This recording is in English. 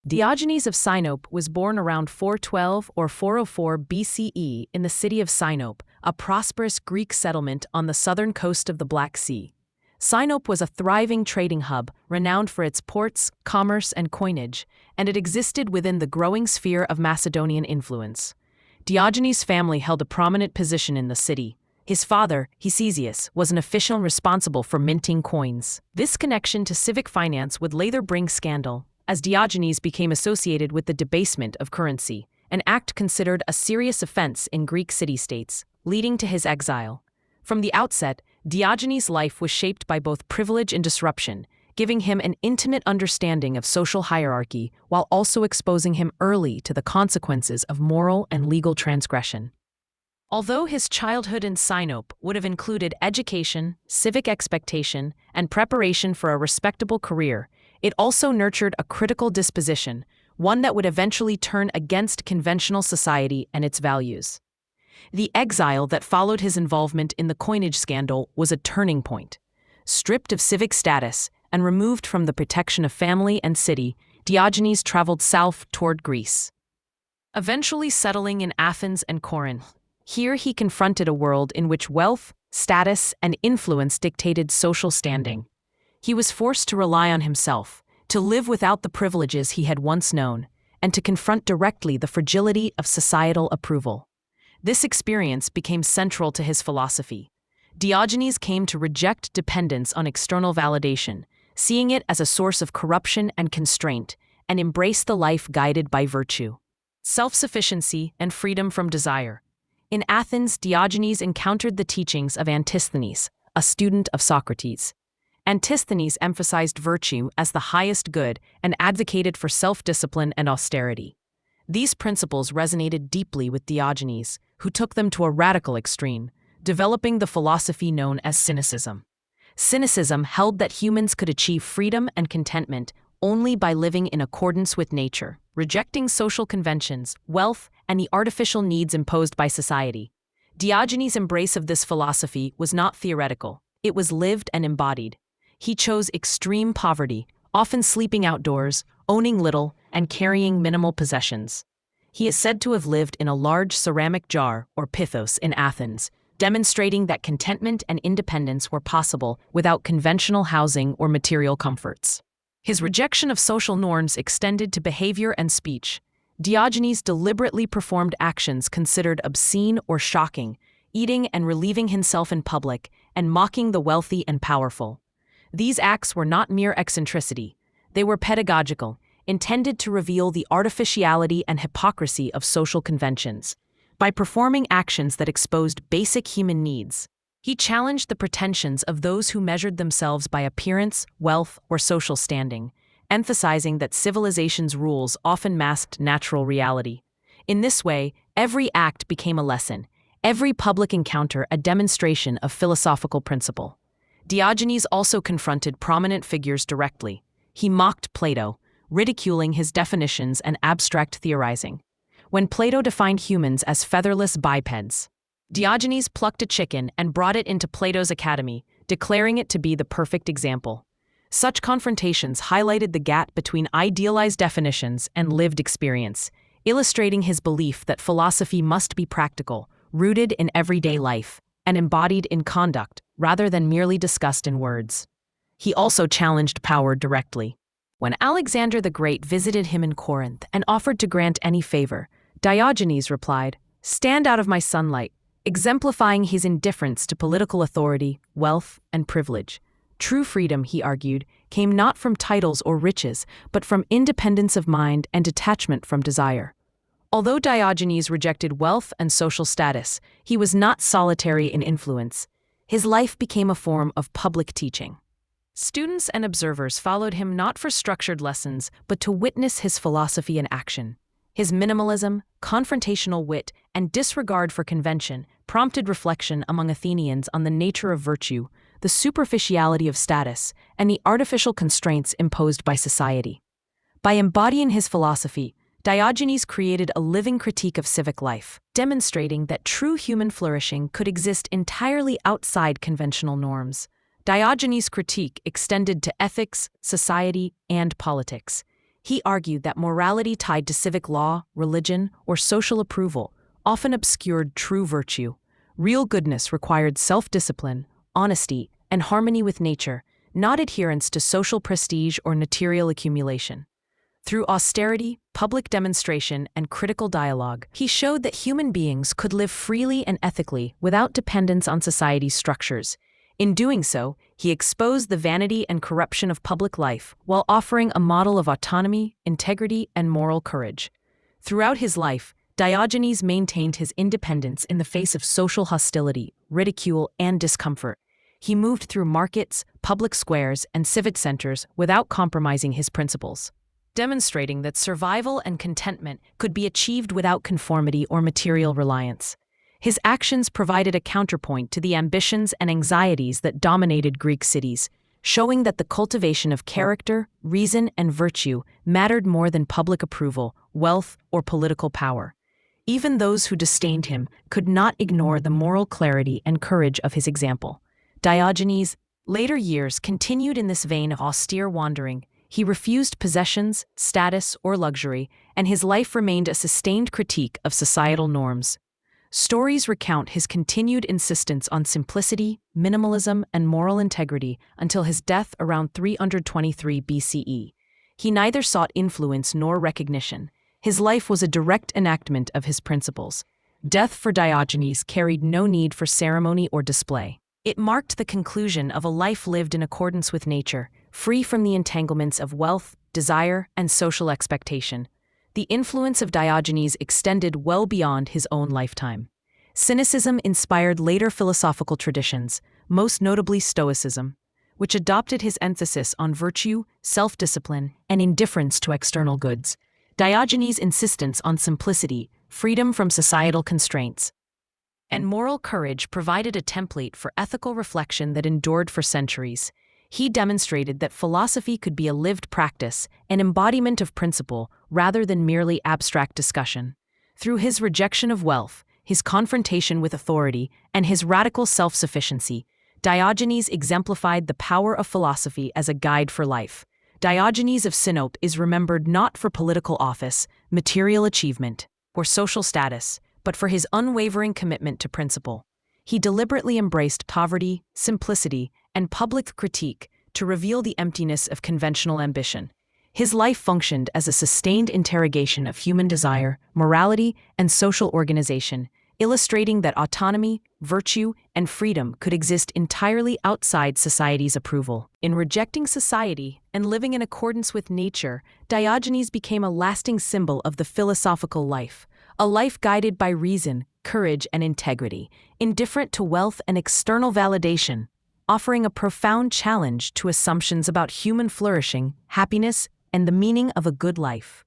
Diogenes of Sinope was born around 412 or 404 BCE in the city of Sinope, a prosperous Greek settlement on the southern coast of the Black Sea. Sinope was a thriving trading hub, renowned for its ports, commerce, and coinage, and it existed within the growing sphere of Macedonian influence. Diogenes' family held a prominent position in the city. His father, Hesiasius, was an official responsible for minting coins. This connection to civic finance would later bring scandal, as Diogenes became associated with the debasement of currency, an act considered a serious offense in Greek city-states, leading to his exile. From the outset, Diogenes' life was shaped by both privilege and disruption, giving him an intimate understanding of social hierarchy while also exposing him early to the consequences of moral and legal transgression. Although his childhood in Sinope would have included education, civic expectation, and preparation for a respectable career, it also nurtured a critical disposition, one that would eventually turn against conventional society and its values. The exile that followed his involvement in the coinage scandal was a turning point. Stripped of civic status and removed from the protection of family and city, Diogenes traveled south toward Greece, eventually settling in Athens and Corinth. Here he confronted a world in which wealth, status, and influence dictated social standing. He was forced to rely on himself, to live without the privileges he had once known, and to confront directly the fragility of societal approval. This experience became central to his philosophy. Diogenes came to reject dependence on external validation, seeing it as a source of corruption and constraint, and embrace the life guided by virtue, self-sufficiency, and freedom from desire. In Athens, Diogenes encountered the teachings of Antisthenes, a student of Socrates. Antisthenes emphasized virtue as the highest good and advocated for self-discipline and austerity. These principles resonated deeply with Diogenes, who took them to a radical extreme, developing the philosophy known as Cynicism. Cynicism held that humans could achieve freedom and contentment only by living in accordance with nature, rejecting social conventions, wealth, and the artificial needs imposed by society. Diogenes' embrace of this philosophy was not theoretical, it was lived and embodied. He chose extreme poverty, often sleeping outdoors, owning little, and carrying minimal possessions. He is said to have lived in a large ceramic jar, or pithos, in Athens, demonstrating that contentment and independence were possible without conventional housing or material comforts. His rejection of social norms extended to behavior and speech. Diogenes deliberately performed actions considered obscene or shocking, eating and relieving himself in public, and mocking the wealthy and powerful. These acts were not mere eccentricity. They were pedagogical, intended to reveal the artificiality and hypocrisy of social conventions. By performing actions that exposed basic human needs, he challenged the pretensions of those who measured themselves by appearance, wealth, or social standing, emphasizing that civilization's rules often masked natural reality. In this way, every act became a lesson, every public encounter a demonstration of philosophical principle. Diogenes also confronted prominent figures directly. He mocked Plato, ridiculing his definitions and abstract theorizing. When Plato defined humans as featherless bipeds, Diogenes plucked a chicken and brought it into Plato's academy, declaring it to be the perfect example. Such confrontations highlighted the gap between idealized definitions and lived experience, illustrating his belief that philosophy must be practical, rooted in everyday life, and embodied in conduct rather than merely discussed in words. He also challenged power directly. When Alexander the Great visited him in Corinth and offered to grant any favor, Diogenes replied, "Stand out of my sunlight," exemplifying his indifference to political authority, wealth, and privilege. True freedom, he argued, came not from titles or riches, but from independence of mind and detachment from desire. Although Diogenes rejected wealth and social status, he was not solitary in influence. His life became a form of public teaching. Students and observers followed him not for structured lessons, but to witness his philosophy in action. His minimalism, confrontational wit, and disregard for convention prompted reflection among Athenians on the nature of virtue, the superficiality of status, and the artificial constraints imposed by society. By embodying his philosophy, Diogenes created a living critique of civic life, demonstrating that true human flourishing could exist entirely outside conventional norms. Diogenes' critique extended to ethics, society, and politics. He argued that morality tied to civic law, religion, or social approval often obscured true virtue. Real goodness required self-discipline, honesty, and harmony with nature, not adherence to social prestige or material accumulation. Through austerity, public demonstration, and critical dialogue, he showed that human beings could live freely and ethically without dependence on society's structures. In doing so, he exposed the vanity and corruption of public life while offering a model of autonomy, integrity, and moral courage. Throughout his life, Diogenes maintained his independence in the face of social hostility, ridicule, and discomfort. He moved through markets, public squares, and civic centers without compromising his principles, demonstrating that survival and contentment could be achieved without conformity or material reliance. His actions provided a counterpoint to the ambitions and anxieties that dominated Greek cities, showing that the cultivation of character, reason, and virtue mattered more than public approval, wealth, or political power. Even those who disdained him could not ignore the moral clarity and courage of his example. Diogenes' later years continued in this vein of austere wandering. He refused possessions, status, or luxury, and his life remained a sustained critique of societal norms. Stories recount his continued insistence on simplicity, minimalism, and moral integrity until his death around 323 BCE. He neither sought influence nor recognition. His life was a direct enactment of his principles. Death for Diogenes carried no need for ceremony or display. It marked the conclusion of a life lived in accordance with nature, free from the entanglements of wealth, desire, and social expectation. The influence of Diogenes extended well beyond his own lifetime. Cynicism inspired later philosophical traditions, most notably Stoicism, which adopted his emphasis on virtue, self-discipline, and indifference to external goods. Diogenes' insistence on simplicity, freedom from societal constraints, and moral courage provided a template for ethical reflection that endured for centuries. He demonstrated that philosophy could be a lived practice, an embodiment of principle, rather than merely abstract discussion. Through his rejection of wealth, his confrontation with authority, and his radical self-sufficiency, Diogenes exemplified the power of philosophy as a guide for life. Diogenes of Sinope is remembered not for political office, material achievement, or social status, but for his unwavering commitment to principle. He deliberately embraced poverty, simplicity, and public critique to reveal the emptiness of conventional ambition. His life functioned as a sustained interrogation of human desire, morality, and social organization, illustrating that autonomy, virtue, and freedom could exist entirely outside society's approval. In rejecting society and living in accordance with nature, Diogenes became a lasting symbol of the philosophical life, a life guided by reason, courage, and integrity, indifferent to wealth and external validation, offering a profound challenge to assumptions about human flourishing, happiness, and the meaning of a good life.